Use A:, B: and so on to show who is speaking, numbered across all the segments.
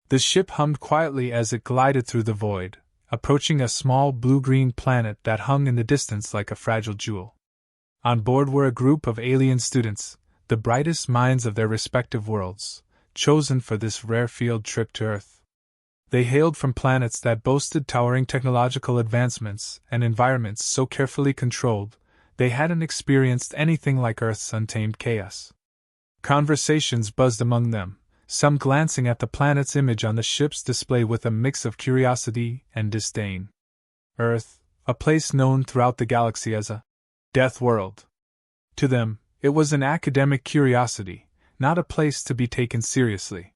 A: The ship hummed quietly as it glided through the void, approaching a small blue-green planet that hung in the distance like a fragile jewel. On board were a group of alien students, the brightest minds of their respective worlds, chosen for this rare field trip to Earth. They hailed from planets that boasted towering technological advancements and environments so carefully controlled they hadn't experienced anything like Earth's untamed chaos. Conversations buzzed among them, some glancing at the planet's image on the ship's display with a mix of curiosity and disdain. Earth, a place known throughout the galaxy as a Deathworld. To them, it was an academic curiosity, not a place to be taken seriously.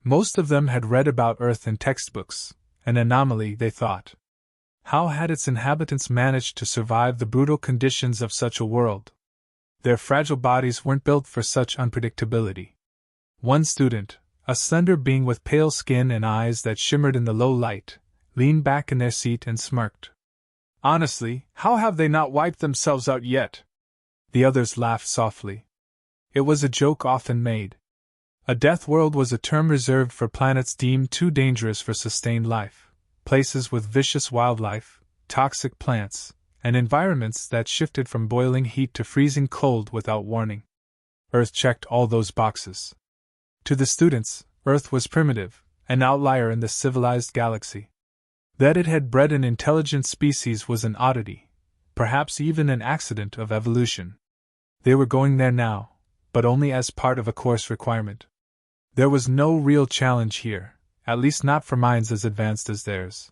A: Most of them had read about Earth in textbooks, an anomaly, they thought. How had its inhabitants managed to survive the brutal conditions of such a world? Their fragile bodies weren't built for such unpredictability. One student, a slender being with pale skin and eyes that shimmered in the low light, leaned back in their seat and smirked. Honestly, how have they not wiped themselves out yet? The others laughed softly. It was a joke often made. A death world was a term reserved for planets deemed too dangerous for sustained life, places with vicious wildlife, toxic plants, and environments that shifted from boiling heat to freezing cold without warning. Earth checked all those boxes. To the students, Earth was primitive, an outlier in the civilized galaxy. That it had bred an intelligent species was an oddity, perhaps even an accident of evolution. They were going there now, but only as part of a course requirement. There was no real challenge here, at least not for minds as advanced as theirs.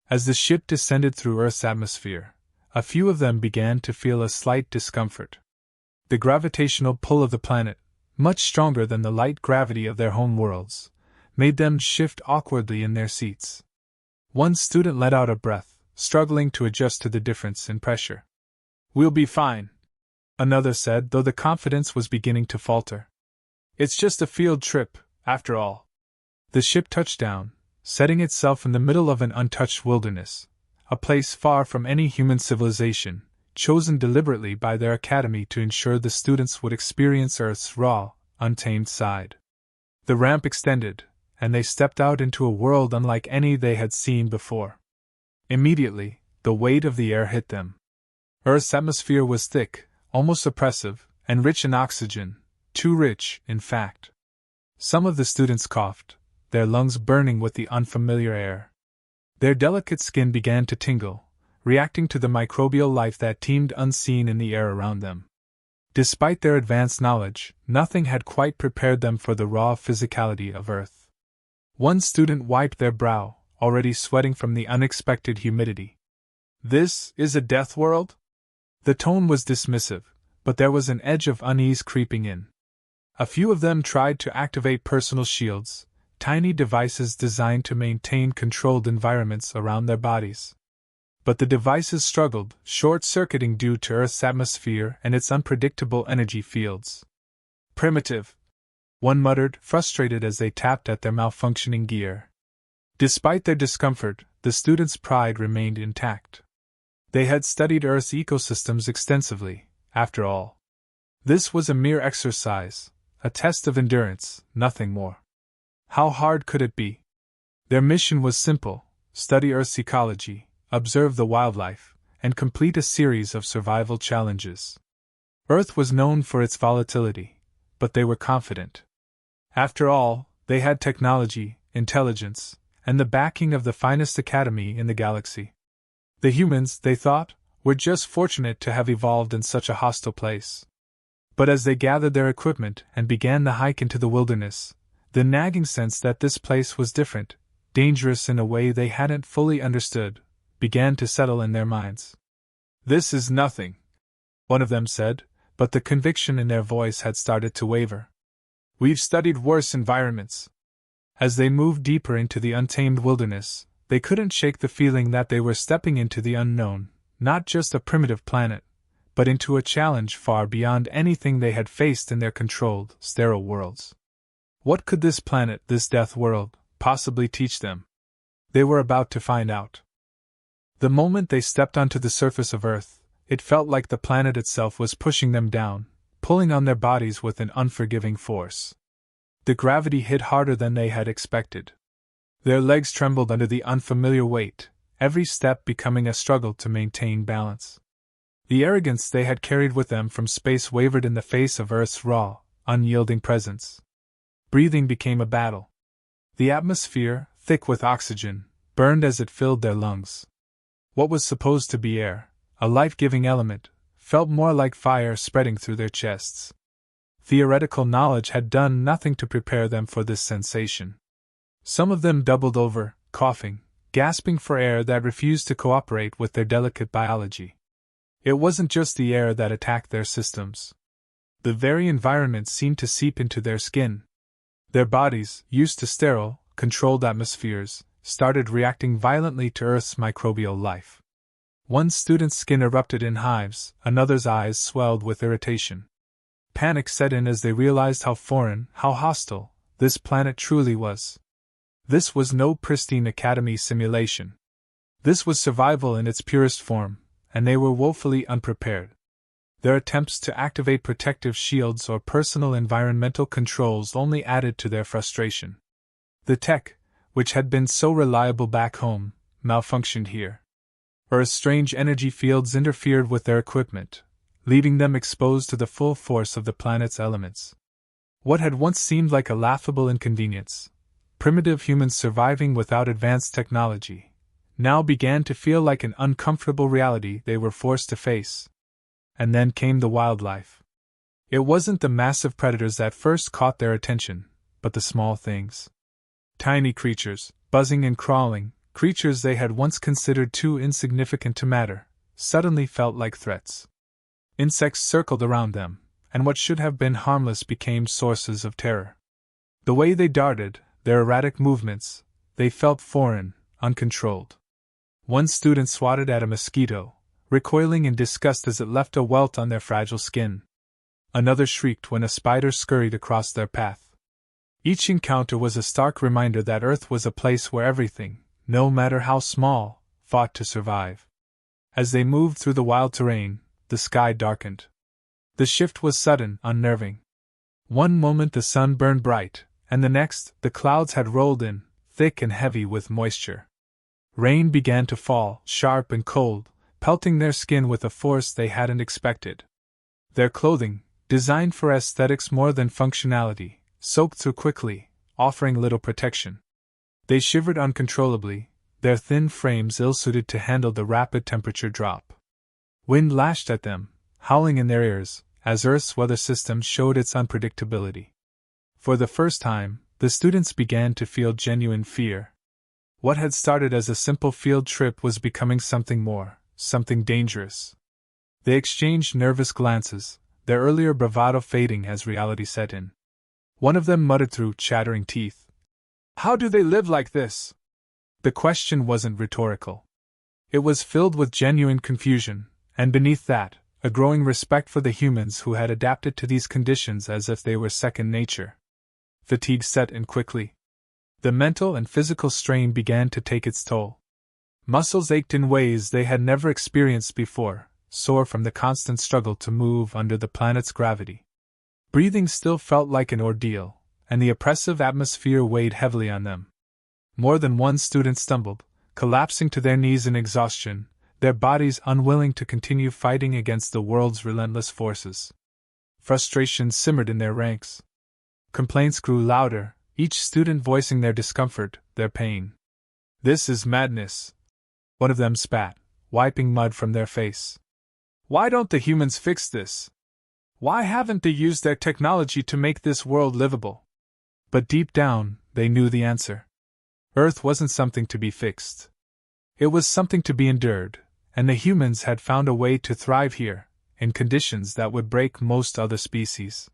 A: As the ship descended through Earth's atmosphere, a few of them began to feel a slight discomfort. The gravitational pull of the planet, much stronger than the light gravity of their home worlds, made them shift awkwardly in their seats. One student let out a breath, struggling to adjust to the difference in pressure. "We'll be fine," another said, though the confidence was beginning to falter. "It's just a field trip, after all." The ship touched down, setting itself in the middle of an untouched wilderness, a place far from any human civilization, chosen deliberately by their academy to ensure the students would experience Earth's raw, untamed side. The ramp extended, and they stepped out into a world unlike any they had seen before. Immediately, the weight of the air hit them. Earth's atmosphere was thick, almost oppressive, and rich in oxygen, too rich, in fact. Some of the students coughed, their lungs burning with the unfamiliar air. Their delicate skin began to tingle, reacting to the microbial life that teemed unseen in the air around them. Despite their advanced knowledge, nothing had quite prepared them for the raw physicality of Earth. One student wiped their brow, already sweating from the unexpected humidity. "This is a death world?" The tone was dismissive, but there was an edge of unease creeping in. A few of them tried to activate personal shields, tiny devices designed to maintain controlled environments around their bodies. But the devices struggled, short-circuiting due to Earth's atmosphere and its unpredictable energy fields. "Primitive," one muttered, frustrated as they tapped at their malfunctioning gear. Despite their discomfort, the students' pride remained intact. They had studied Earth's ecosystems extensively, after all. This was a mere exercise, a test of endurance, nothing more. How hard could it be? Their mission was simple: study Earth's ecology, observe the wildlife, and complete a series of survival challenges. Earth was known for its volatility, but they were confident. After all, they had technology, intelligence, and the backing of the finest academy in the galaxy. The humans, they thought, were just fortunate to have evolved in such a hostile place. But as they gathered their equipment and began the hike into the wilderness, the nagging sense that this place was different, dangerous in a way they hadn't fully understood, began to settle in their minds. "This is nothing," one of them said, but the conviction in their voice had started to waver. "We've studied worse environments." As they moved deeper into the untamed wilderness, they couldn't shake the feeling that they were stepping into the unknown, not just a primitive planet, but into a challenge far beyond anything they had faced in their controlled, sterile worlds. What could this planet, this death world, possibly teach them? They were about to find out. The moment they stepped onto the surface of Earth, it felt like the planet itself was pushing them down, pulling on their bodies with an unforgiving force. The gravity hit harder than they had expected. Their legs trembled under the unfamiliar weight, every step becoming a struggle to maintain balance. The arrogance they had carried with them from space wavered in the face of Earth's raw, unyielding presence. Breathing became a battle. The atmosphere, thick with oxygen, burned as it filled their lungs. What was supposed to be air, a life-giving element, felt more like fire spreading through their chests. Theoretical knowledge had done nothing to prepare them for this sensation. Some of them doubled over, coughing, gasping for air that refused to cooperate with their delicate biology. It wasn't just the air that attacked their systems. The very environment seemed to seep into their skin. Their bodies, used to sterile, controlled atmospheres, started reacting violently to Earth's microbial life. One student's skin erupted in hives, another's eyes swelled with irritation. Panic set in as they realized how foreign, how hostile, this planet truly was. This was no pristine academy simulation. This was survival in its purest form, and they were woefully unprepared. Their attempts to activate protective shields or personal environmental controls only added to their frustration. The tech, which had been so reliable back home, malfunctioned here. Earth's strange energy fields interfered with their equipment, leaving them exposed to the full force of the planet's elements. What had once seemed like a laughable inconvenience, primitive humans surviving without advanced technology, now began to feel like an uncomfortable reality they were forced to face. And then came the wildlife. It wasn't the massive predators that first caught their attention, but the small things. Tiny creatures, buzzing and crawling, creatures they had once considered too insignificant to matter, suddenly felt like threats. Insects circled around them, and what should have been harmless became sources of terror. The way they darted, their erratic movements, they felt foreign, uncontrolled. One student swatted at a mosquito, recoiling in disgust as it left a welt on their fragile skin. Another shrieked when a spider scurried across their path. Each encounter was a stark reminder that Earth was a place where everything, no matter how small, fought to survive. As they moved through the wild terrain, the sky darkened. The shift was sudden, unnerving. One moment the sun burned bright, and the next, the clouds had rolled in, thick and heavy with moisture. Rain began to fall, sharp and cold, pelting their skin with a force they hadn't expected. Their clothing, designed for aesthetics more than functionality, soaked through quickly, offering little protection. They shivered uncontrollably, their thin frames ill-suited to handle the rapid temperature drop. Wind lashed at them, howling in their ears, as Earth's weather system showed its unpredictability. For the first time, the students began to feel genuine fear. What had started as a simple field trip was becoming something more, something dangerous. They exchanged nervous glances, their earlier bravado fading as reality set in. One of them muttered through chattering teeth, "How do they live like this?" The question wasn't rhetorical. It was filled with genuine confusion, and beneath that, a growing respect for the humans who had adapted to these conditions as if they were second nature. Fatigue set in quickly. The mental and physical strain began to take its toll. Muscles ached in ways they had never experienced before, sore from the constant struggle to move under the planet's gravity. Breathing still felt like an ordeal, and the oppressive atmosphere weighed heavily on them. More than one student stumbled, collapsing to their knees in exhaustion, their bodies unwilling to continue fighting against the world's relentless forces. Frustration simmered in their ranks. Complaints grew louder, each student voicing their discomfort, their pain. "This is madness," one of them spat, wiping mud from their face. "Why don't the humans fix this? Why haven't they used their technology to make this world livable?" But deep down, they knew the answer. Earth wasn't something to be fixed. It was something to be endured, and the humans had found a way to thrive here, in conditions that would break most other species.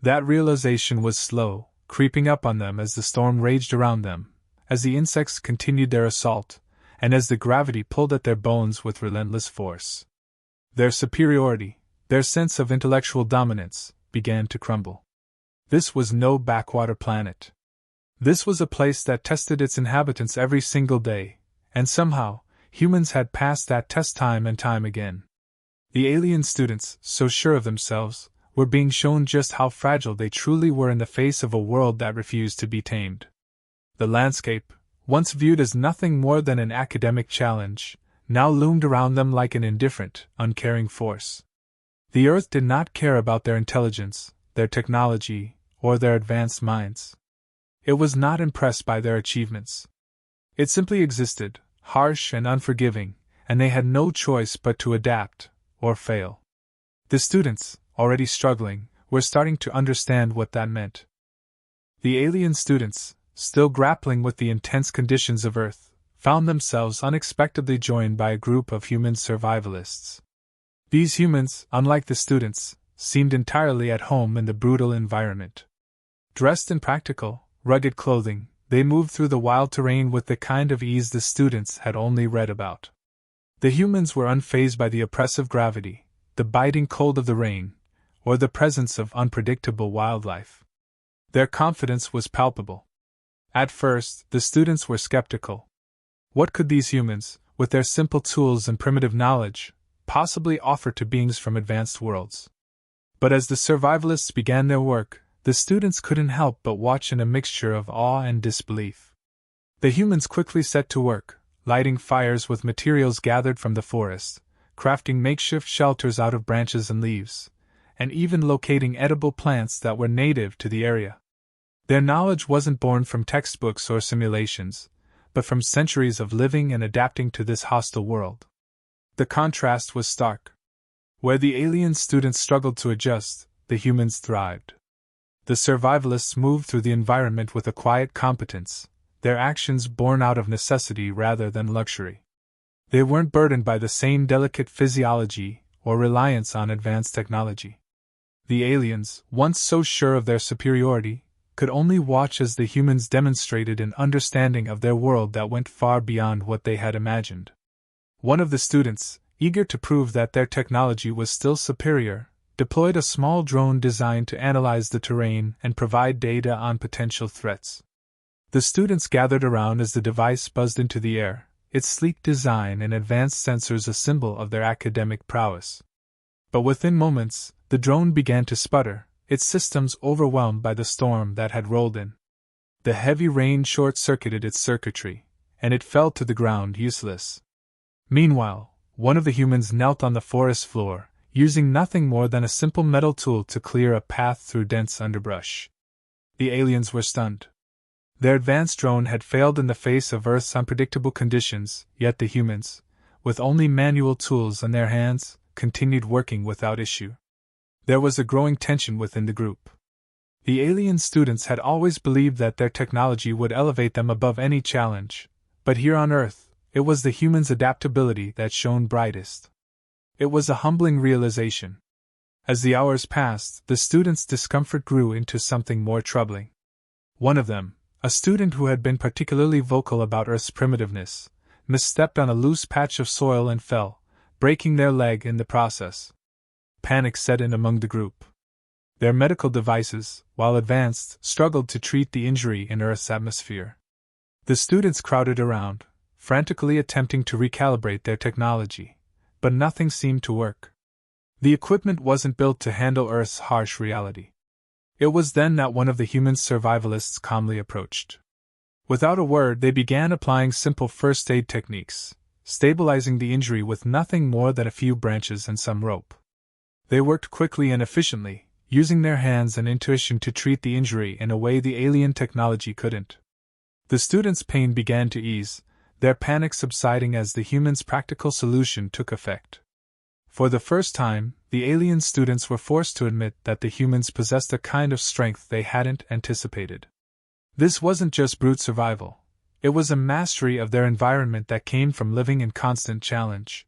A: That realization was slow, creeping up on them as the storm raged around them, as the insects continued their assault, and as the gravity pulled at their bones with relentless force. Their superiority, their sense of intellectual dominance, began to crumble. This was no backwater planet. This was a place that tested its inhabitants every single day, and somehow, humans had passed that test time and time again. The alien students, so sure of themselves, were being shown just how fragile they truly were in the face of a world that refused to be tamed. The landscape, once viewed as nothing more than an academic challenge, now loomed around them like an indifferent, uncaring force. The Earth did not care about their intelligence, their technology, or their advanced minds. It was not impressed by their achievements. It simply existed, harsh and unforgiving, and they had no choice but to adapt, or fail. The students, already struggling, were starting to understand what that meant. The alien students, still grappling with the intense conditions of Earth, found themselves unexpectedly joined by a group of human survivalists. These humans, unlike the students, seemed entirely at home in the brutal environment. Dressed in practical, rugged clothing, they moved through the wild terrain with the kind of ease the students had only read about. The humans were unfazed by the oppressive gravity, the biting cold of the rain, or the presence of unpredictable wildlife. Their confidence was palpable. At first, the students were skeptical. What could these humans, with their simple tools and primitive knowledge, possibly offer to beings from advanced worlds? But as the survivalists began their work, the students couldn't help but watch in a mixture of awe and disbelief. The humans quickly set to work, lighting fires with materials gathered from the forest, crafting makeshift shelters out of branches and leaves, and even locating edible plants that were native to the area. Their knowledge wasn't born from textbooks or simulations, but from centuries of living and adapting to this hostile world. The contrast was stark. Where the alien students struggled to adjust, the humans thrived. The survivalists moved through the environment with a quiet competence, their actions born out of necessity rather than luxury. They weren't burdened by the same delicate physiology or reliance on advanced technology. The aliens, once so sure of their superiority, could only watch as the humans demonstrated an understanding of their world that went far beyond what they had imagined. One of the students, eager to prove that their technology was still superior, deployed a small drone designed to analyze the terrain and provide data on potential threats. The students gathered around as the device buzzed into the air, its sleek design and advanced sensors a symbol of their academic prowess. But within moments, the drone began to sputter, its systems overwhelmed by the storm that had rolled in. The heavy rain short-circuited its circuitry, and it fell to the ground useless. Meanwhile, one of the humans knelt on the forest floor, using nothing more than a simple metal tool to clear a path through dense underbrush. The aliens were stunned. Their advanced drone had failed in the face of Earth's unpredictable conditions, yet the humans, with only manual tools in their hands, continued working without issue. There was a growing tension within the group. The alien students had always believed that their technology would elevate them above any challenge, but here on Earth, it was the humans' adaptability that shone brightest. It was a humbling realization. As the hours passed, the students' discomfort grew into something more troubling. One of them, a student who had been particularly vocal about Earth's primitiveness, misstepped on a loose patch of soil and fell, breaking their leg in the process. Panic set in among the group. Their medical devices, while advanced, struggled to treat the injury in Earth's atmosphere. The students crowded around, frantically attempting to recalibrate their technology, but nothing seemed to work. The equipment wasn't built to handle Earth's harsh reality. It was then that one of the human survivalists calmly approached. Without a word, they began applying simple first aid techniques, stabilizing the injury with nothing more than a few branches and some rope. They worked quickly and efficiently, using their hands and intuition to treat the injury in a way the alien technology couldn't. The students' pain began to ease, their panic subsiding as the humans' practical solution took effect. For the first time, the alien students were forced to admit that the humans possessed a kind of strength they hadn't anticipated. This wasn't just brute survival. It was a mastery of their environment that came from living in constant challenge.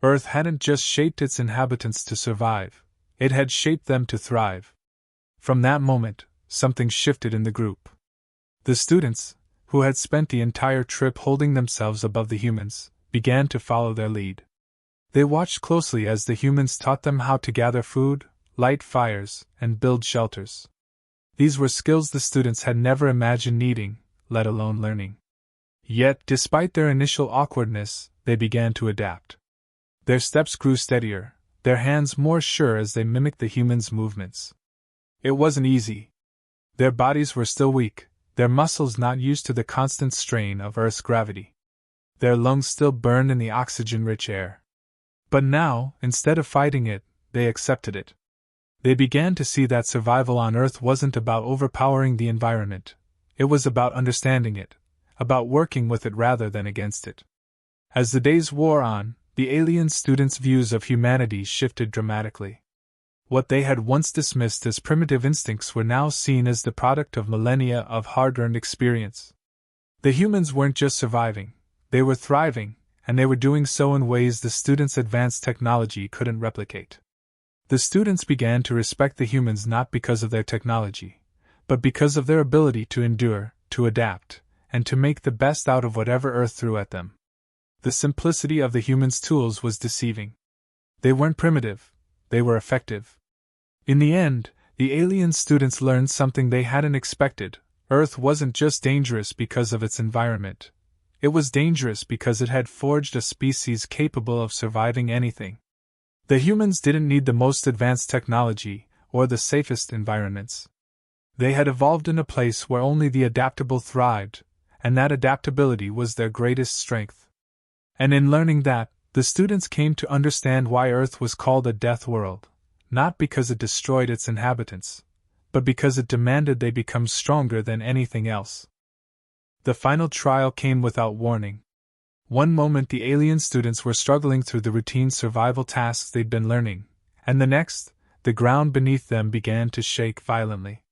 A: Earth hadn't just shaped its inhabitants to survive, it had shaped them to thrive. From that moment, something shifted in the group. The students, who had spent the entire trip holding themselves above the humans, began to follow their lead. They watched closely as the humans taught them how to gather food, light fires, and build shelters. These were skills the students had never imagined needing, let alone learning. Yet, despite their initial awkwardness, they began to adapt. Their steps grew steadier, their hands more sure as they mimicked the humans' movements. It wasn't easy. Their bodies were still weak, their muscles not used to the constant strain of Earth's gravity. Their lungs still burned in the oxygen-rich air. But now, instead of fighting it, they accepted it. They began to see that survival on Earth wasn't about overpowering the environment. It was about understanding it, about working with it rather than against it. As the days wore on, the alien students' views of humanity shifted dramatically. What they had once dismissed as primitive instincts were now seen as the product of millennia of hard-earned experience. The humans weren't just surviving, they were thriving, and they were doing so in ways the students' advanced technology couldn't replicate. The students began to respect the humans not because of their technology, but because of their ability to endure, to adapt, and to make the best out of whatever Earth threw at them. The simplicity of the humans' tools was deceiving. They weren't primitive, they were effective. In the end, the alien students learned something they hadn't expected. Earth wasn't just dangerous because of its environment. It was dangerous because it had forged a species capable of surviving anything. The humans didn't need the most advanced technology or the safest environments. They had evolved in a place where only the adaptable thrived, and that adaptability was their greatest strength. And in learning that, the students came to understand why Earth was called a death world, not because it destroyed its inhabitants, but because it demanded they become stronger than anything else. The final trial came without warning. One moment the alien students were struggling through the routine survival tasks they'd been learning, and the next, the ground beneath them began to shake violently.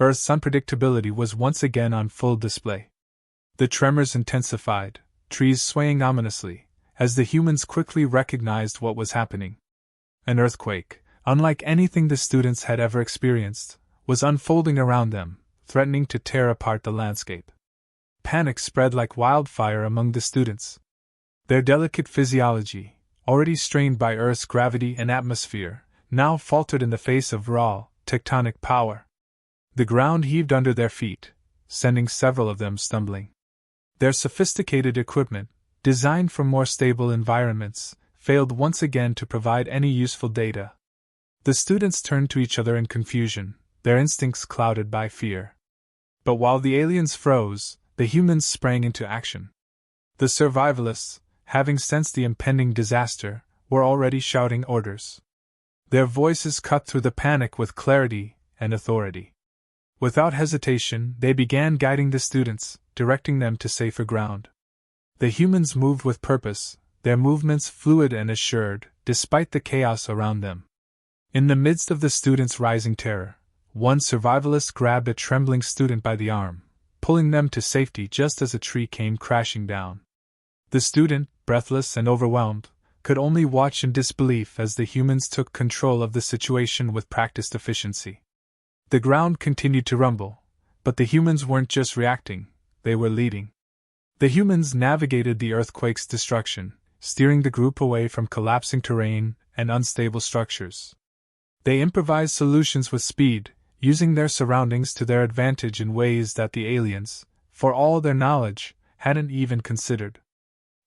A: Earth's unpredictability was once again on full display. The tremors intensified, trees swaying ominously, as the humans quickly recognized what was happening. An earthquake, unlike anything the students had ever experienced, was unfolding around them, threatening to tear apart the landscape. Panic spread like wildfire among the students. Their delicate physiology, already strained by Earth's gravity and atmosphere, now faltered in the face of raw, tectonic power. The ground heaved under their feet, sending several of them stumbling. Their sophisticated equipment, designed for more stable environments, failed once again to provide any useful data. The students turned to each other in confusion, their instincts clouded by fear. But while the aliens froze, the humans sprang into action. The survivalists, having sensed the impending disaster, were already shouting orders. Their voices cut through the panic with clarity and authority. Without hesitation, they began guiding the students, directing them to safer ground. The humans moved with purpose, their movements fluid and assured, despite the chaos around them. In the midst of the students' rising terror, one survivalist grabbed a trembling student by the arm, pulling them to safety just as a tree came crashing down. The student, breathless and overwhelmed, could only watch in disbelief as the humans took control of the situation with practiced efficiency. The ground continued to rumble, but the humans weren't just reacting, they were leading. The humans navigated the earthquake's destruction, steering the group away from collapsing terrain and unstable structures. They improvised solutions with speed, using their surroundings to their advantage in ways that the aliens, for all their knowledge, hadn't even considered.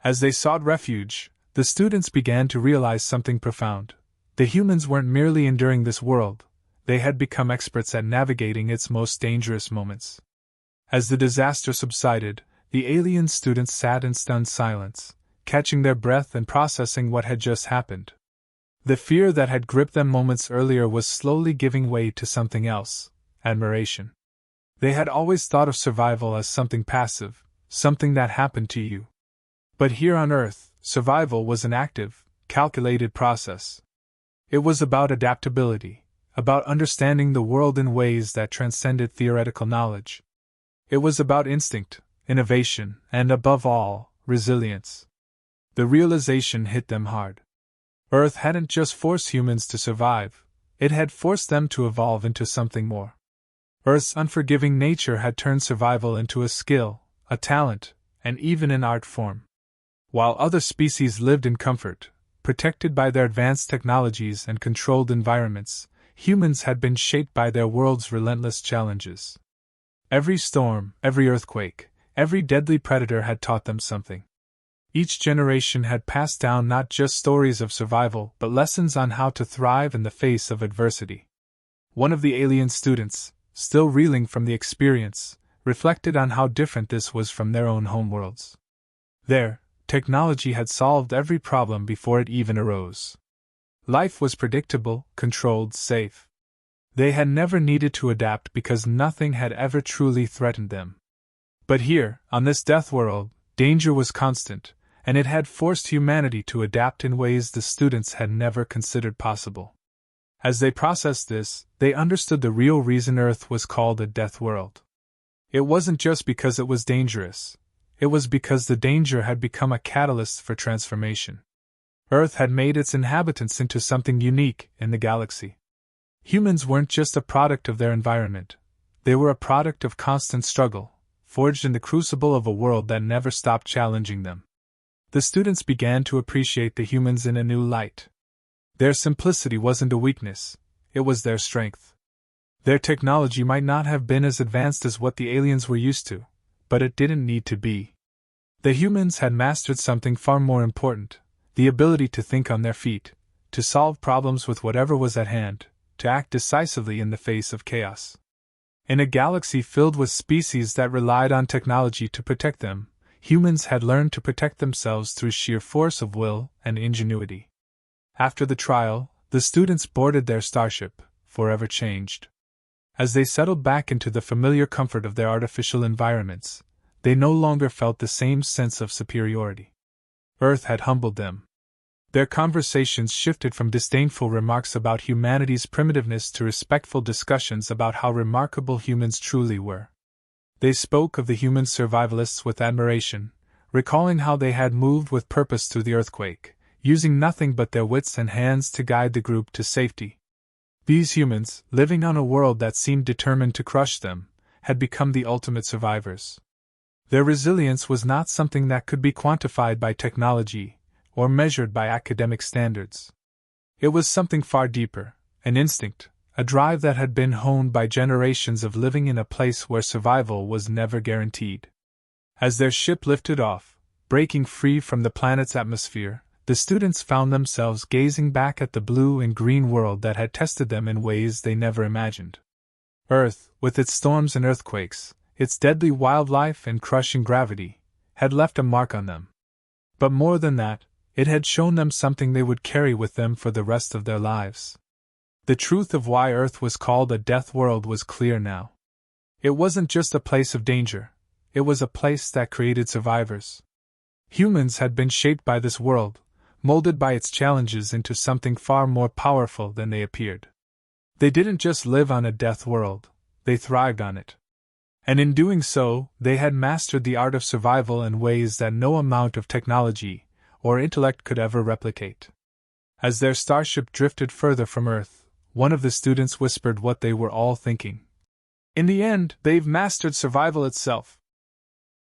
A: As they sought refuge, the students began to realize something profound. The humans weren't merely enduring this world, they had become experts at navigating its most dangerous moments. As the disaster subsided, the alien students sat in stunned silence, catching their breath and processing what had just happened. The fear that had gripped them moments earlier was slowly giving way to something else: admiration. They had always thought of survival as something passive, something that happened to you. But here on Earth, survival was an active, calculated process. It was about adaptability, about understanding the world in ways that transcended theoretical knowledge. It was about instinct, innovation, and above all, resilience. The realization hit them hard. Earth hadn't just forced humans to survive, it had forced them to evolve into something more. Earth's unforgiving nature had turned survival into a skill, a talent, and even an art form. While other species lived in comfort, protected by their advanced technologies and controlled environments, humans had been shaped by their world's relentless challenges. Every storm, every earthquake, every deadly predator had taught them something. Each generation had passed down not just stories of survival, but lessons on how to thrive in the face of adversity. One of the alien students, still reeling from the experience, reflected on how different this was from their own homeworlds. There, technology had solved every problem before it even arose. Life was predictable, controlled, safe. They had never needed to adapt because nothing had ever truly threatened them. But here, on this Deathworld, danger was constant, and it had forced humanity to adapt in ways the students had never considered possible. As they processed this, they understood the real reason Earth was called a death world. It wasn't just because it was dangerous. It was because the danger had become a catalyst for transformation. Earth had made its inhabitants into something unique in the galaxy. Humans weren't just a product of their environment. They were a product of constant struggle, forged in the crucible of a world that never stopped challenging them. The students began to appreciate the humans in a new light. Their simplicity wasn't a weakness, it was their strength. Their technology might not have been as advanced as what the aliens were used to, but it didn't need to be. The humans had mastered something far more important, the ability to think on their feet, to solve problems with whatever was at hand, to act decisively in the face of chaos. In a galaxy filled with species that relied on technology to protect them, humans had learned to protect themselves through sheer force of will and ingenuity. After the trial, the students boarded their starship, forever changed. As they settled back into the familiar comfort of their artificial environments, they no longer felt the same sense of superiority. Earth had humbled them. Their conversations shifted from disdainful remarks about humanity's primitiveness to respectful discussions about how remarkable humans truly were. They spoke of the human survivalists with admiration, recalling how they had moved with purpose through the earthquake, using nothing but their wits and hands to guide the group to safety. These humans, living on a world that seemed determined to crush them, had become the ultimate survivors. Their resilience was not something that could be quantified by technology or measured by academic standards. It was something far deeper, an instinct, a drive that had been honed by generations of living in a place where survival was never guaranteed. As their ship lifted off, breaking free from the planet's atmosphere, the students found themselves gazing back at the blue and green world that had tested them in ways they never imagined. Earth, with its storms and earthquakes, its deadly wildlife and crushing gravity, had left a mark on them. But more than that, it had shown them something they would carry with them for the rest of their lives. The truth of why Earth was called a death world was clear now. It wasn't just a place of danger, it was a place that created survivors. Humans had been shaped by this world, molded by its challenges into something far more powerful than they appeared. They didn't just live on a death world, they thrived on it. And in doing so, they had mastered the art of survival in ways that no amount of technology or intellect could ever replicate. As their starship drifted further from Earth, one of the students whispered what they were all thinking. "In the end, they've mastered survival itself."